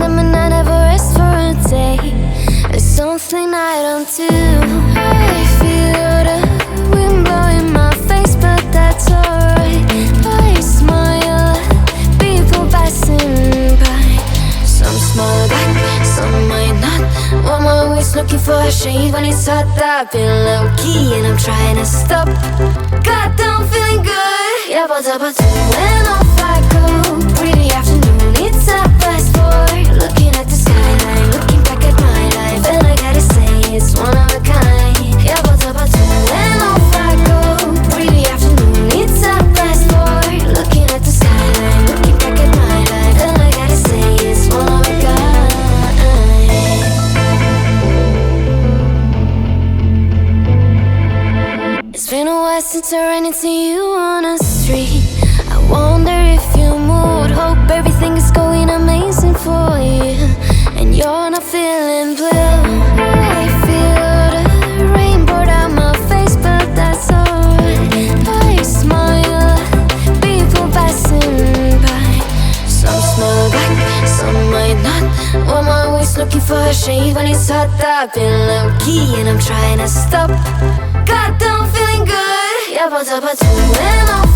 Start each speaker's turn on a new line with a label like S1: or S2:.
S1: them and I never rest for a day. There's something I don't do. I feel the wind blowing my face, but that's alright. I smile at people passing by. Some smile back, some might not. I'm always looking for a shade when it's hot. I've been low key and I'm trying to stop. Goddamn, feeling good. Yeah, but when off I go. Pretty afternoon, it's a fast forward. Looking at the skyline, looking back at my life, and I gotta say it's one of a kind. Yeah, but when off I go. Pretty afternoon, it's a fast forward. Looking at the skyline, looking back at my life, and I gotta say it's one of a kind. It's been a while since I ran into you on a street. I wonder if you moved. Hope everything is going amazing for you, and you're not feeling blue. I feel the rain pour down my face, but that's alright. I smile at people passing by. Some smile back, some might not. I'm always looking for a shade when it's hot. I've been low key and I'm trying to stop. Goddamn, feeling good. Yeah, but when I'm